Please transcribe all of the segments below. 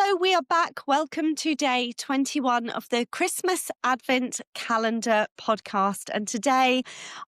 Hello, we are back. Welcome to day 21 of the Christmas Advent Calendar podcast. And today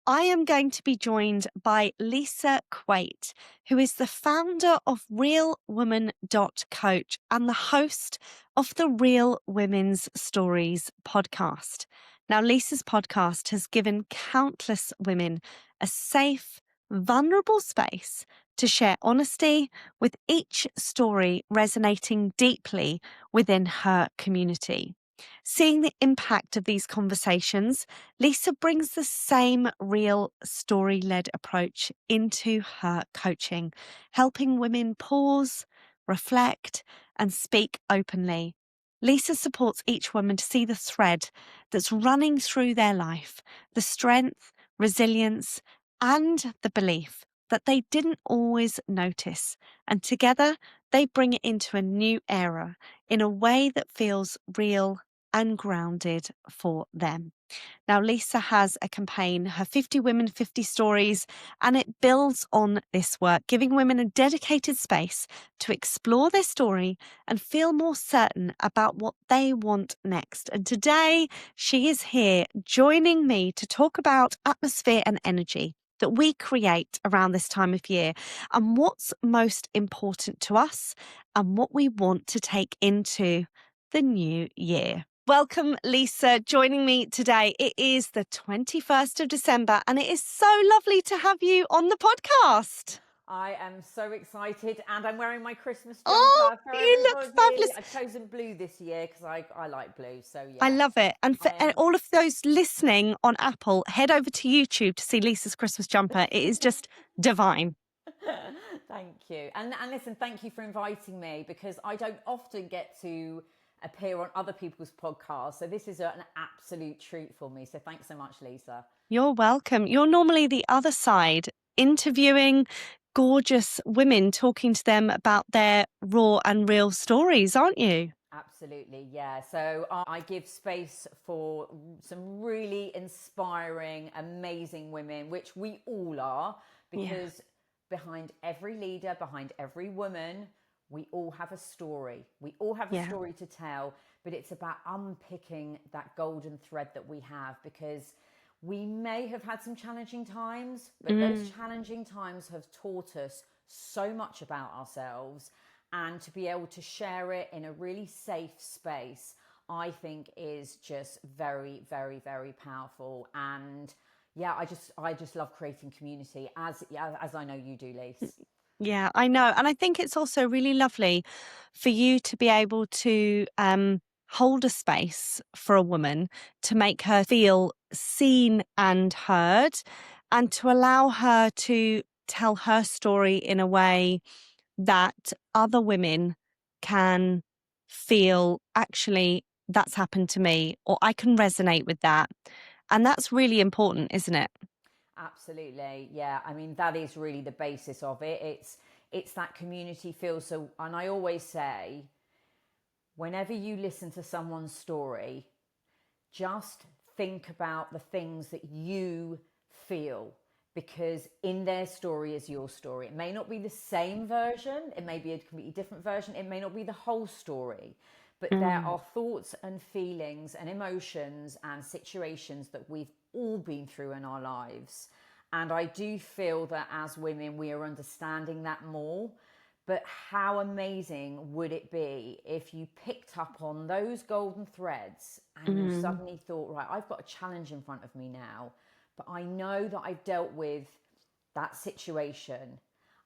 I am going to be joined by Lisa Quait, who is the founder of realwoman.coach and the host of the Real Women's Stories podcast. Now, Lisa's podcast has given countless women a safe, vulnerable space to share honesty, with each story resonating deeply within her community. Seeing the impact of these conversations, Lisa brings the same real story-led approach into her coaching, helping women pause, reflect, and speak openly. Lisa supports each woman to see the thread that's running through their life, the strength, resilience, and the belief that they didn't always notice. And together, they bring it into a new era in a way that feels real and grounded for them. Now, Lisa has a campaign, her 50 Women, 50 Stories, and it builds on this work, giving women a dedicated space to explore their story and feel more certain about what they want next. And today, she is here joining me to talk about atmosphere and energy that we create around this time of year and what's most important to us and what we want to take into the new year. Welcome, Lisa, joining me today. It is the 21st of December and it is so lovely to have you on the podcast. I am so excited and I'm wearing my Christmas jumper Oh, for you look everybody. fabulous. I've chosen blue this year because I like blue, so yeah. I love it. And for I am- all of those listening on Apple, head over to YouTube to see Lisa's Christmas jumper. It is just divine. Thank you. And listen, thank you for inviting me because I don't often get to appear on other people's podcasts. So this is an absolute treat for me. So thanks so much, Lisa. You're welcome. You're normally the other side, interviewing gorgeous women, talking to them about their raw and real stories, aren't you? Absolutely, yeah. So I give space for some really inspiring, amazing women, which we all are, because behind every leader, behind every woman, we all have a story. We all have a Yeah. story to tell, but it's about unpicking that golden thread that we have because we may have had some challenging times, but those challenging times have taught us so much about ourselves, and to be able to share it in a really safe space, I think is just very, very, very powerful. And yeah, I just love creating community as I know you do, Lise. Yeah, I know. And I think it's also really lovely for you to be able to hold a space for a woman to make her feel seen and heard and to allow her to tell her story in a way that other women can feel actually that's happened to me or I can resonate with that. And that's really important, isn't it? Absolutely. Yeah. I mean, that is really the basis of it. It's that community feel. So, and I always say, whenever you listen to someone's story, just think about the things that you feel, because in their story is your story. It may not be the same version, it may be a completely different version, it may not be the whole story, but there are thoughts and feelings and emotions and situations that we've all been through in our lives. And I do feel that as women, we are understanding that more. But how amazing would it be if you picked up on those golden threads and you suddenly thought, right, I've got a challenge in front of me now, but I know that I've dealt with that situation.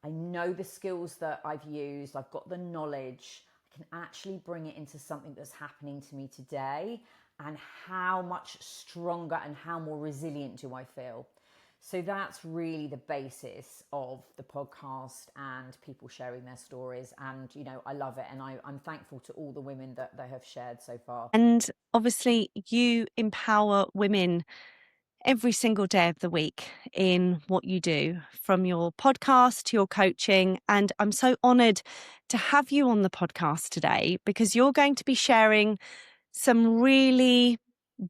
I know the skills that I've used. I've got the knowledge. I can actually bring it into something that's happening to me today. And how much stronger and how more resilient do I feel? So that's really the basis of the podcast and people sharing their stories. And, you know, I love it. And I'm thankful to all the women that they have shared so far. And obviously, you empower women every single day of the week in what you do, from your podcast to your coaching. And I'm so honored to have you on the podcast today because you're going to be sharing some really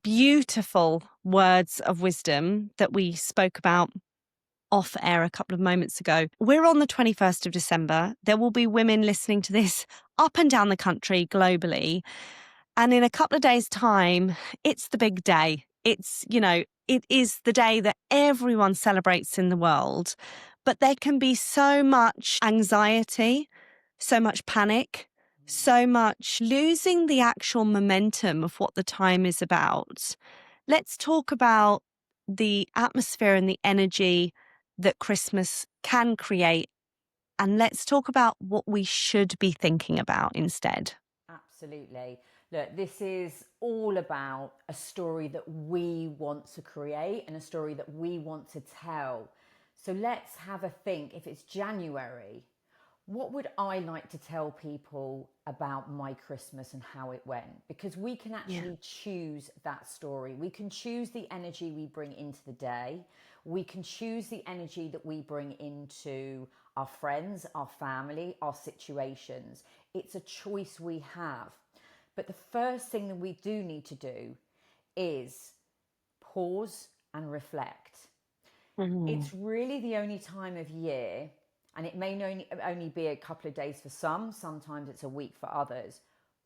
beautiful words of wisdom that we spoke about off air a couple of moments ago. We're on the 21st of December. There will be women listening to this up and down the country globally. And in a couple of days' time, it's the big day. It's, it is the day that everyone celebrates in the world. But there can be so much anxiety, so much panic, so much losing the actual momentum of what the time is about. Let's talk about the atmosphere and the energy that Christmas can create. And let's talk about what we should be thinking about instead. Absolutely. Look, this is all about a story that we want to create and a story that we want to tell. So let's have a think. If it's January, what would I like to tell people about my Christmas and how it went? Because we can actually choose that story. We can choose the energy we bring into the day. We can choose the energy that we bring into our friends, our family, our situations. It's a choice we have. But the first thing that we do need to do is pause and reflect. It's really the only time of year, and it may only be a couple of days for some, sometimes it's a week for others,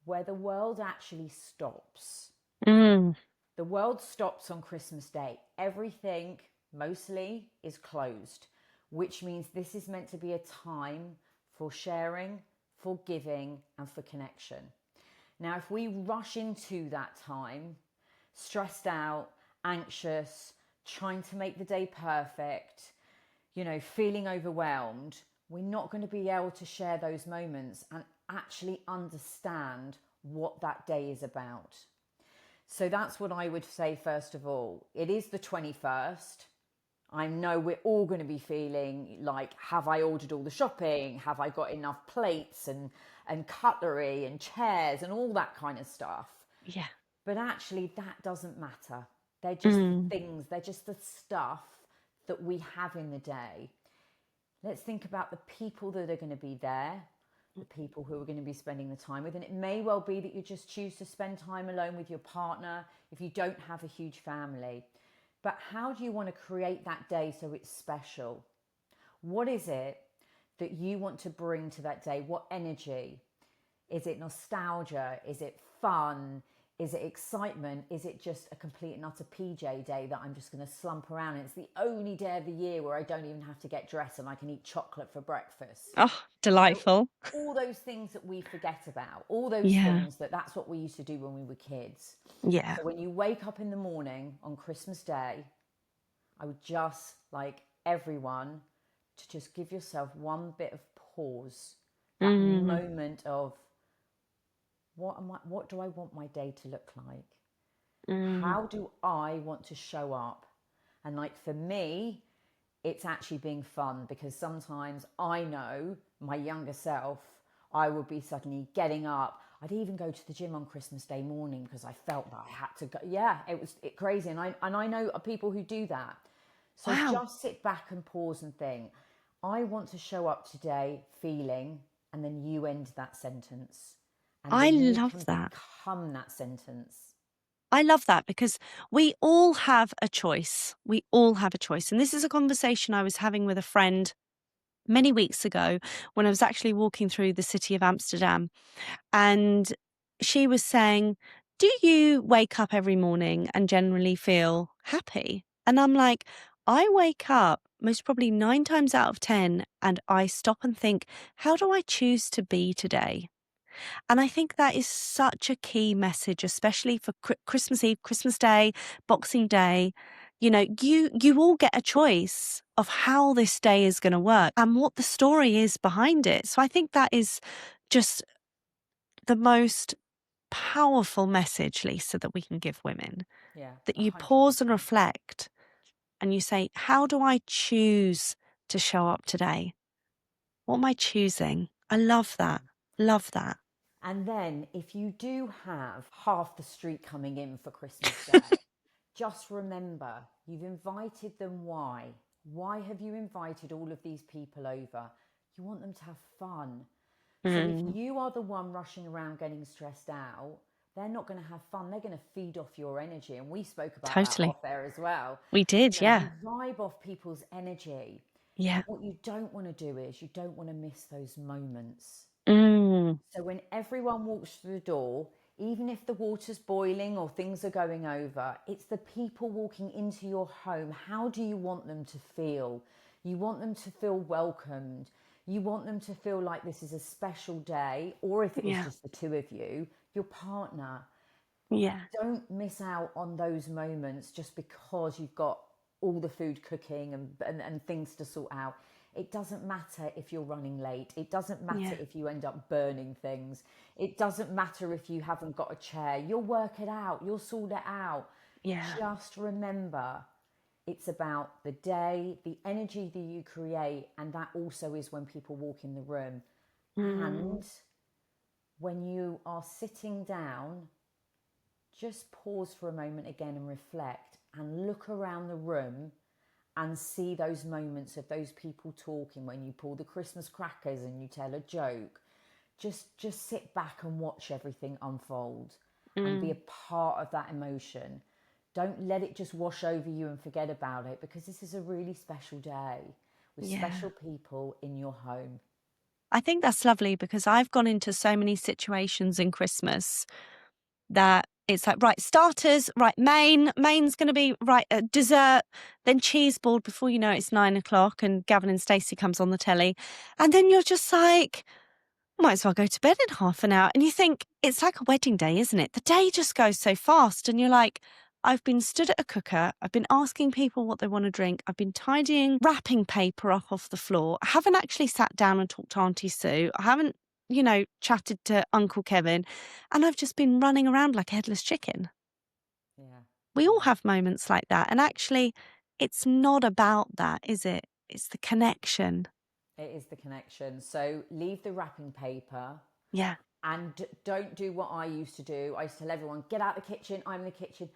where the world actually stops. Mm. The world stops on Christmas Day. Everything mostly is closed, which means this is meant to be a time for sharing, for giving, and for connection. Now, if we rush into that time, stressed out, anxious, trying to make the day perfect, feeling overwhelmed, we're not going to be able to share those moments and actually understand what that day is about. So that's what I would say first of all. It is the 21st. I know we're all going to be feeling like, have I ordered all the shopping? Have I got enough plates and cutlery and chairs and all that kind of stuff? Yeah. But actually, that doesn't matter. They're just the Mm. things, they're just the stuff that we have in the day. Let's think about the people that are going to be there, the people who are going to be spending the time with. And it may well be that you just choose to spend time alone with your partner if you don't have a huge family. But how do you want to create that day so it's special? What is it that you want to bring to that day? What energy? Is it nostalgia? Is it fun? Is it excitement? Is it just a complete and utter PJ day that I'm just going to slump around? And it's the only day of the year where I don't even have to get dressed and I can eat chocolate for breakfast. Oh, You know, delightful. all those things that we forget about, all those Yeah. things that's what we used to do when we were kids. Yeah. So when you wake up in the morning on Christmas Day, I would just like everyone to just give yourself one bit of pause, that Mm. moment of what do I want my day to look like? Mm. How do I want to show up? And like for me, it's actually being fun, because sometimes I know my younger self, I would be suddenly getting up. I'd even go to the gym on Christmas Day morning because I felt that I had to go. Yeah, it was crazy. And I know people who do that. So Wow. just sit back and pause and think, I want to show up today feeling, and then you end that sentence. And I then you love can that. become that sentence. I love that because we all have a choice. We all have a choice. And this is a conversation I was having with a friend many weeks ago when I was actually walking through the city of Amsterdam. And she was saying, do you wake up every morning and generally feel happy? And I'm like, I wake up most probably 9 times out of 10 and I stop and think, how do I choose to be today? And I think that is such a key message, especially for Christmas Eve, Christmas Day, Boxing Day. You all get a choice of how this day is going to work and what the story is behind it. So I think that is just the most powerful message, Lisa, that we can give women. Yeah, That you pause and 100%. reflect and you say, how do I choose to show up today? What am I choosing? I love that. Love that. And then if you do have half the street coming in for Christmas Day, just remember you've invited them. Why? Why have you invited all of these people over? You want them to have fun. So if Mm. you are the one rushing around getting stressed out, they're not going to have fun. They're going to feed off your energy. And we spoke about that Totally. off air as well. We did, You yeah. vibe off people's energy. Yeah. And what you don't want to do is you don't want to miss those moments. Mm. So when everyone walks through the door, even if the water's boiling or things are going over, it's the people walking into your home. How do you want them to feel? You want them to feel welcomed. You want them to feel like this is a special day, or if it is Yeah. just the two of you, your partner. Yeah. Don't miss out on those moments just because you've got all the food cooking and things to sort out. It doesn't matter if you're running late. It doesn't matter Yeah. if you end up burning things. It doesn't matter if you haven't got a chair. You'll work it out. You'll sort it out. Yeah. Just remember, it's about the day, the energy that you create, and that also is when people walk in the room. Mm. And when you are sitting down, just pause for a moment again and reflect and look around the room and see those moments of those people talking when you pull the Christmas crackers and you tell a joke. Just sit back and watch everything unfold and be a Mm. part of that emotion. Don't let it just wash over you and forget about it, because this is a really special day with Yeah. special people in your home. I think that's lovely because I've gone into so many situations in Christmas that it's like, right, starters, right, main's going to be right, dessert, then cheese board. Before you know it, it's 9 o'clock and Gavin and Stacey comes on the telly. And then you're just like, might as well go to bed in half an hour. And you think it's like a wedding day, isn't it? The day just goes so fast. And you're like, I've been stood at a cooker. I've been asking people what they want to drink. I've been tidying wrapping paper off the floor. I haven't actually sat down and talked to Auntie Sue. I haven't, chatted to Uncle Kevin. And I've just been running around like a headless chicken. Yeah, We all yeah. have moments like that. And actually, it's not about that, is it? It's the connection. It is the connection. So leave the wrapping paper. Yeah. And don't do what I used to do. I used to tell everyone, get out the kitchen. I'm in the kitchen.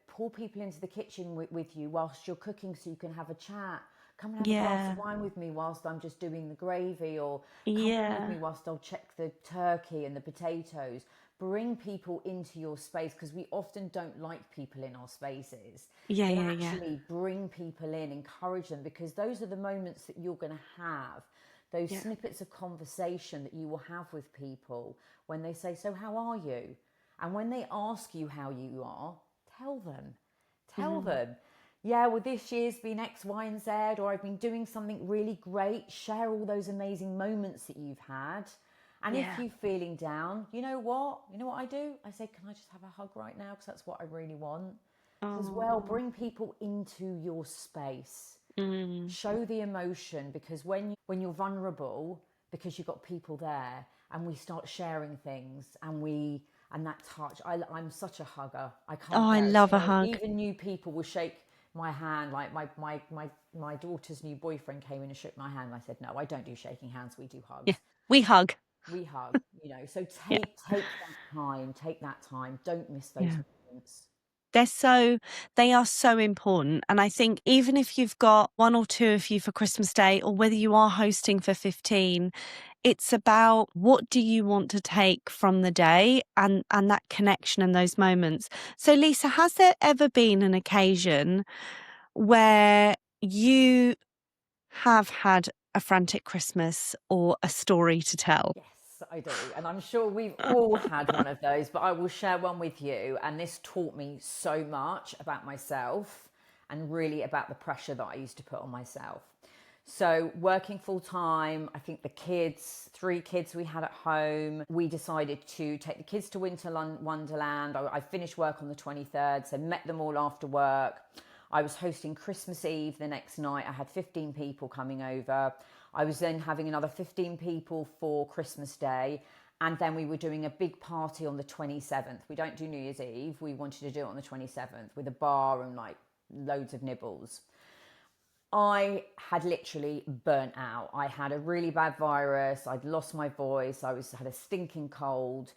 Pull people into the kitchen with you whilst you're cooking so you can have a chat. Come and have a glass Yeah. of wine with me whilst I'm just doing the gravy, or come along with Yeah. me whilst I'll check the turkey and the potatoes. Bring people into your space, because we often don't like people in our spaces. Yeah. But Yeah. Yeah. actually bring people in, encourage them, because those are the moments that you're going to have, those Yeah. snippets of conversation that you will have with people when they say, so how are you? And when they ask you how you are, tell them. Tell Mm. them, yeah, well, this year's been X, Y, and Z, or I've been doing something really great. Share all those amazing moments that you've had. And if Yeah. you're feeling down, you know what? You know what I do? I say, can I just have a hug right now? Because that's what I really want. As well, Oh. bring people into your space. Mm. Show the emotion, because when you're vulnerable, because you've got people there, and we start sharing things, and that touch. I'm such a hugger. I Oh, can't I bear it. So, love a hug. even new people will shake my hand. Like my daughter's new boyfriend came in and shook my hand. And I said, no, I don't do shaking hands. We do Yeah. hugs. We hug. We hug. So Yeah. take that time. Take that time. Don't miss those Yeah. moments. They are so important. And I think even if you've got one or two of you for Christmas Day, or whether you are hosting for 15, it's about what do you want to take from the day, and that connection and those moments. So Lisa, has there ever been an occasion where you have had a frantic Christmas or a story to tell? Yes, I do. And I'm sure we've all had one of those, but I will share one with you. And this taught me so much about myself, and really about the pressure that I used to put on myself. So, working full time, I think the kids, 3 kids we had at home, we decided to take the kids to Winter Wonderland. I finished work on the 23rd, so met them all after work. I was hosting Christmas Eve the next night. I had 15 people coming over. I was then having another 15 people for Christmas Day. And then we were doing a big party on the 27th. We don't do New Year's Eve. We wanted to do it on the 27th with a bar and like loads of nibbles. I had literally burnt out. I had a really bad virus. I'd lost my voice. Had a stinking cold,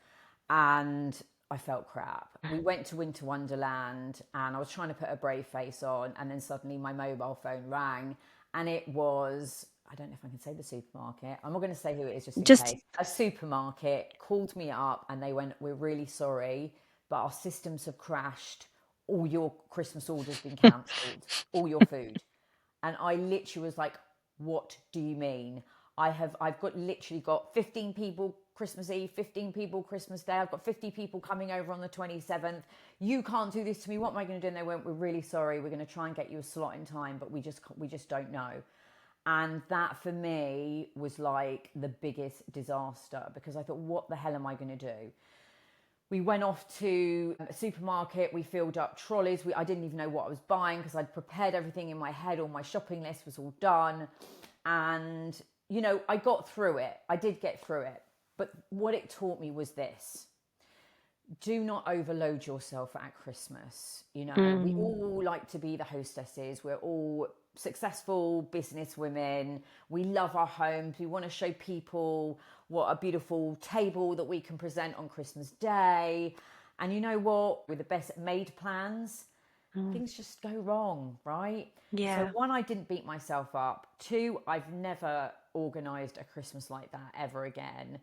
and I felt crap. We went to Winter Wonderland, and I was trying to put a brave face on, and then suddenly my mobile phone rang, and it was I don't know if I can say the supermarket. I'm not going to say who it is just in Just case. A supermarket called me up and they went, "We're really sorry, but our systems have crashed. All your Christmas orders been cancelled, all your food." And I literally was like, "What do you mean? I've got literally got 15 people Christmas Eve, 15 people Christmas Day. I've got 50 people coming over on the 27th. You can't do this to me. What am I going to do?" And they went, "We're really sorry. We're going to try and get you a slot in time, but we just don't know." And that for me was like the biggest disaster, because I thought, what the hell am I going to do? We went off to a supermarket. We filled up trolleys. I didn't even know what I was buying because I'd prepared everything in my head. All my shopping list was all done. And, I got through it. I did get through it. But what it taught me was this: do not overload yourself at Christmas. We all like to be the hostesses. We're all successful business women. We love our homes. We want to show people what a beautiful table that we can present on Christmas Day. And you know what? With the best made plans, things just go wrong, right? So yeah, one, I didn't beat myself up. Two, I've never organized a Christmas like that ever again.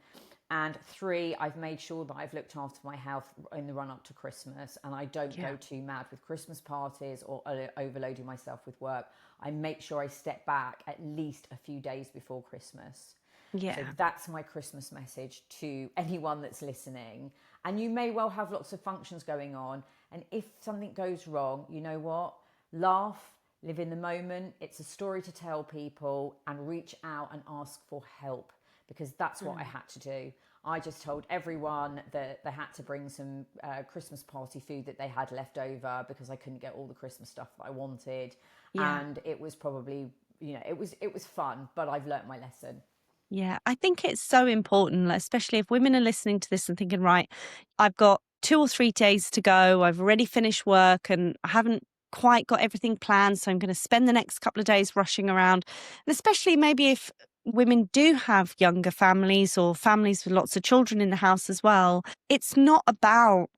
And three, I've made sure that I've looked after my health in the run up to Christmas, and I don't yeah, go too mad with Christmas parties or overloading myself with work. I make sure I step back at least a few days before Christmas. So yeah, that's my Christmas message to anyone that's listening. And you may well have lots of functions going on. And if something goes wrong, you know what? Laugh, live in the moment. It's a story to tell people, and reach out and ask for help, because that's what I had to do. I just told everyone that they had to bring some Christmas party food that they had left over, because I couldn't get all the Christmas stuff that I wanted. yeah. And it was probably, it was fun, but I've learnt my lesson. Yeah, I think it's so important, like, especially if women are listening to this and thinking, right, I've got 2 or 3 days to go. I've already finished work and I haven't quite got everything planned. So I'm going to spend the next couple of days rushing around. And especially maybe if women do have younger families or families with lots of children in the house as well, it's not about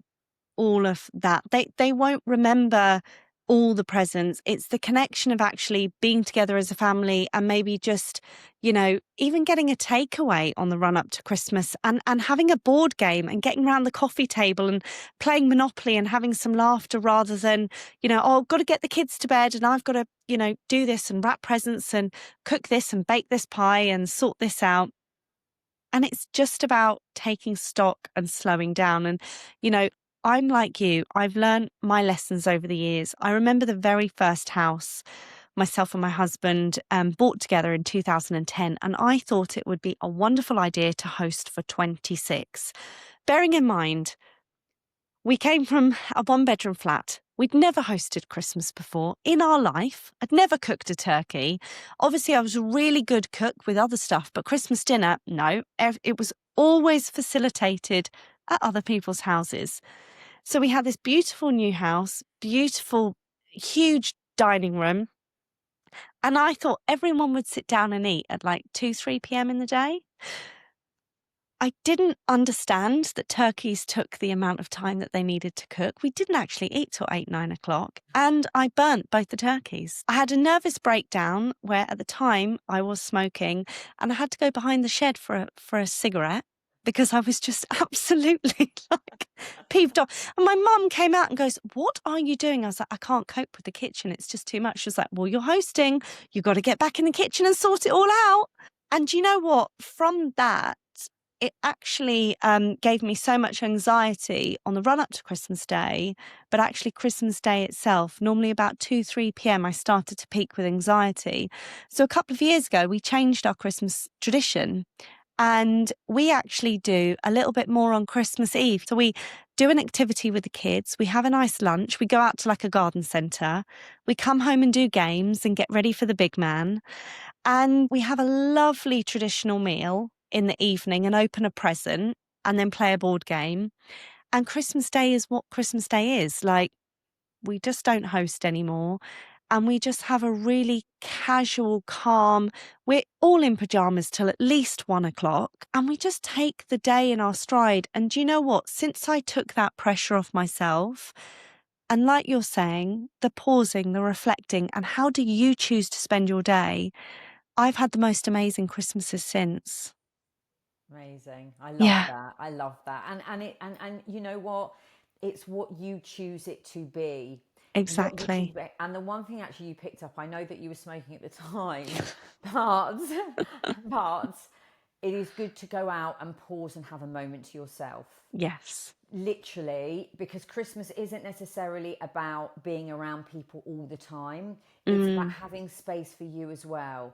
all of that. They won't remember all the presents. It's the connection of actually being together as a family, and maybe just, even getting a takeaway on the run up to Christmas, and having a board game and getting around the coffee table and playing Monopoly and having some laughter, rather than, oh, I've got to get the kids to bed and I've got to, do this and wrap presents and cook this and bake this pie and sort this out. And it's just about taking stock and slowing down. And, you know, I'm like you, I've learned my lessons over the years. I remember the very first house myself and my husband bought together in 2010. And I thought it would be a wonderful idea to host for 26. Bearing in mind, we came from a one-bedroom flat. We'd never hosted Christmas before in our life. I'd never cooked a turkey. Obviously, I was a really good cook with other stuff, but Christmas dinner, no. It was always facilitated at other people's houses. So we had this beautiful new house, beautiful, huge dining room. And I thought everyone would sit down and eat at like 2, 3 p.m. in the day. I didn't understand that turkeys took the amount of time that they needed to cook. We didn't actually eat till 8, 9 o'clock, and I burnt both the turkeys. I had a nervous breakdown where at the time I was smoking, and I had to go behind the shed for a cigarette because I was just absolutely like peeved off. And my mum came out and goes, "What are you doing?" I was like, "I can't cope with the kitchen. It's just too much." She was like, "Well, you're hosting. You've got to get back in the kitchen and sort it all out." And you know what? From that, it actually gave me so much anxiety on the run up to Christmas Day, but actually Christmas Day itself, normally about 2, 3 p.m., I started to peak with anxiety. So a couple of years ago, we changed our Christmas tradition, and we actually do a little bit more on Christmas Eve. So we do an activity with the kids. We have a nice lunch. We go out to like a garden centre. We come home and do games and get ready for the big man. And we have a lovely traditional meal in the evening and open a present and then play a board game. And Christmas Day is what Christmas Day is. Like, we just don't host anymore. And we just have a really casual, calm, we're all in pajamas till at least 1 o'clock. And we just take the day in our stride. And do you know what? Since I took that pressure off myself, and like you're saying, the pausing, the reflecting, and how do you choose to spend your day? I've had the most amazing Christmases since. Amazing. I love Yeah, that. I love that. And you know what? It's what you choose it to be. What you choose exactly. to be. And the one thing actually you picked up, I know that you were smoking at the time, but but it is good to go out and pause and have a moment to yourself. Yes. Literally, because Christmas isn't necessarily about being around people all the time. It's about Mm, having space for you as well,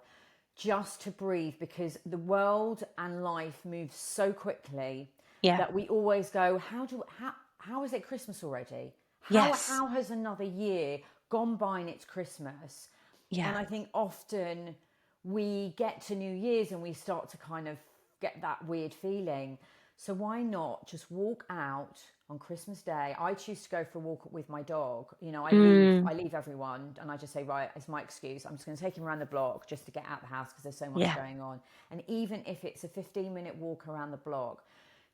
just to breathe, because the world and life moves so quickly yeah. that we always go, how is it Christmas already? Yes. How has another year gone by and it's Christmas? Yeah. And I think often we get to New Year's and we start to kind of get that weird feeling. So why not just walk out on Christmas Day? I choose to go for a walk with my dog. You know, Mm, I leave everyone and I just say, right, it's my excuse. I'm just going to take him around the block just to get out of the house because there's so much yeah. going on. And even if it's a 15-minute walk around the block,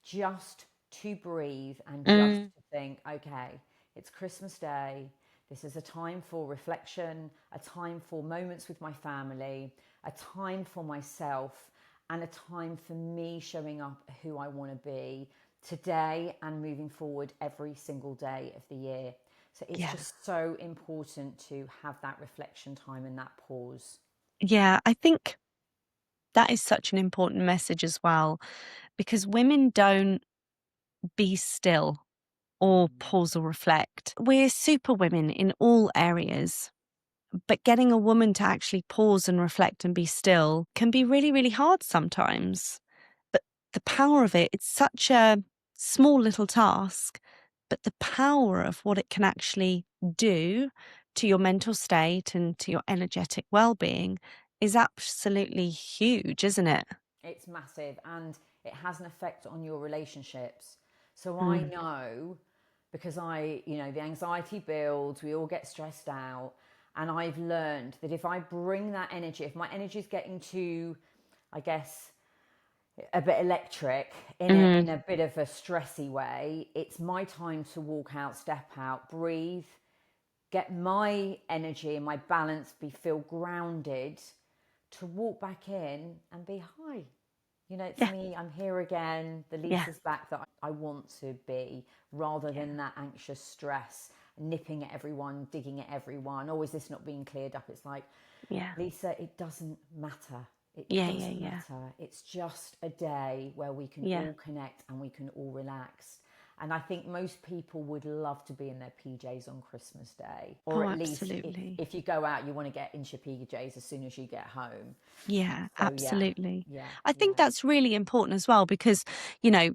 just to breathe and just Mm, to think, okay, it's Christmas Day. This is a time for reflection, a time for moments with my family, a time for myself, and a time for me showing up who I want to be today and moving forward every single day of the year. So it's yeah. just so important to have that reflection time and that pause. Yeah. I think that is such an important message as well, because women don't be still or Mm. pause or reflect. We're super women in all areas, but getting a woman to actually pause and reflect and be still can be really, really hard sometimes. But the power of it, it's such a small little task, but the power of what it can actually do to your mental state and to your energetic well-being is absolutely huge, isn't it? It's massive and it has an effect on your relationships. So I Mm. know because the anxiety builds, we all get stressed out. And I've learned that if I bring that energy, if my energy is getting too, I guess, a bit electric in Mm. a bit of a stressy way, it's my time to walk out, step out, breathe, get my energy and my balance, feel grounded, to walk back in and be hi. It's Yeah, me. I'm here again. The yeah, Lisa's back that I want to be, rather yeah, than that anxious stress, nipping at everyone, digging at everyone. Oh, is this not being cleared up? It's like, yeah, Lisa, it doesn't matter. It yeah, yeah, doesn't yeah, matter. It's just a day where we can yeah. all connect and we can all relax. And I think most people would love to be in their PJs on Christmas Day. Or Oh, at least absolutely. if you go out, you want to get into your PJs as soon as you get home. Yeah, So, yeah, absolutely. yeah, I think yeah. that's really important as well because, you know,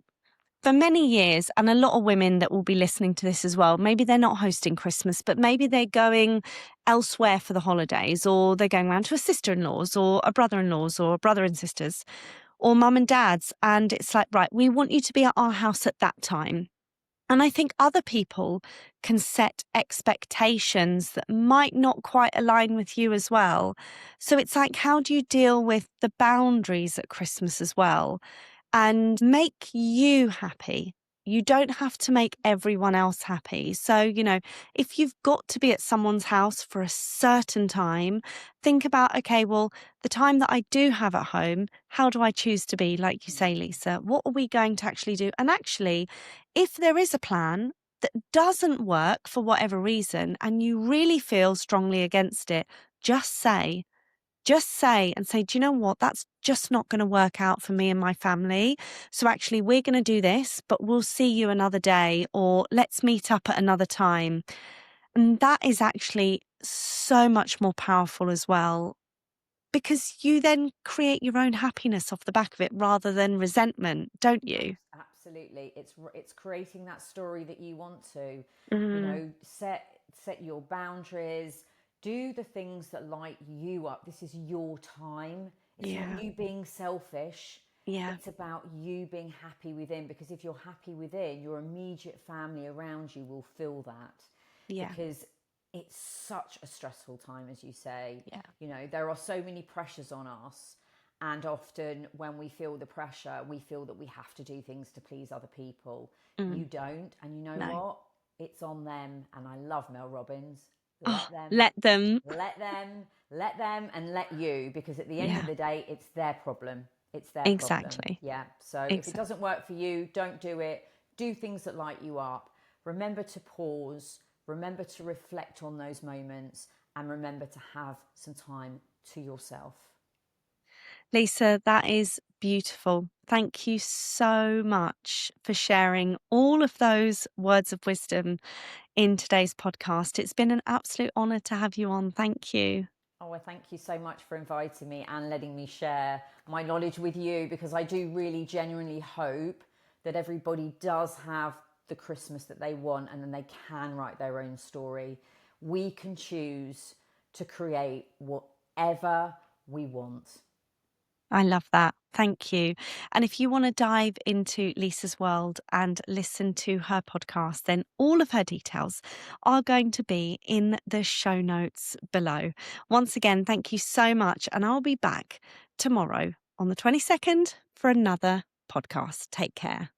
for many years, and a lot of women that will be listening to this as well, maybe they're not hosting Christmas, but maybe they're going elsewhere for the holidays, or they're going round to a sister in law's, or a brother in law's, or a brother and sisters, or mum and dad's. And it's like, right, we want you to be at our house at that time. And I think other people can set expectations that might not quite align with you as well. So it's like, how do you deal with the boundaries at Christmas as well? And make you happy. You don't have to make everyone else happy. So, if you've got to be at someone's house for a certain time, think about, okay, well, the time that I do have at home, how do I choose to be? Like you say, Mm. Lisa, what are we going to actually do? And actually, if there is a plan that doesn't work for whatever reason and you really feel strongly against it, just say, and say, do you know what? That's just not going to work out for me and my family. So actually, we're going to do this, but we'll see you another day, or let's meet up at another time. And that is actually so much more powerful as well, because you then create your own happiness off the back of it rather than resentment, don't you? Absolutely. It's creating that story that you want to. Mm, Set your boundaries, do the things that light you up. This is your time. It's not yeah, you being selfish. yeah, It's about you being happy within, because if you're happy within, your immediate family around you will feel that, yeah, because it's such a stressful time, as you say. yeah. There are so many pressures on us, and often when we feel the pressure, we feel that we have to do things to please other people. You Mm, don't. And you know no. what? It's on them. And I love Mel Robbins. Let them, Let them. let them, let them, and let you, because at the end of Yeah, the day, it's their problem. It's their problem. exactly. Yeah. So if it Exactly. doesn't work for you, don't do it. Do things that light you up. Remember to pause, remember to reflect on those moments, and remember to have some time to yourself. Lisa, that is beautiful. Thank you so much for sharing all of those words of wisdom in today's podcast. It's been an absolute honour to have you on. Thank you. Oh, well, thank you so much for inviting me and letting me share my knowledge with you, because I do really genuinely hope that everybody does have the Christmas that they want, and then they can write their own story. We can choose to create whatever we want. I love that. Thank you. And if you want to dive into Lisa's world and listen to her podcast, then all of her details are going to be in the show notes below. Once again, thank you so much. And I'll be back tomorrow on the 22nd for another podcast. Take care.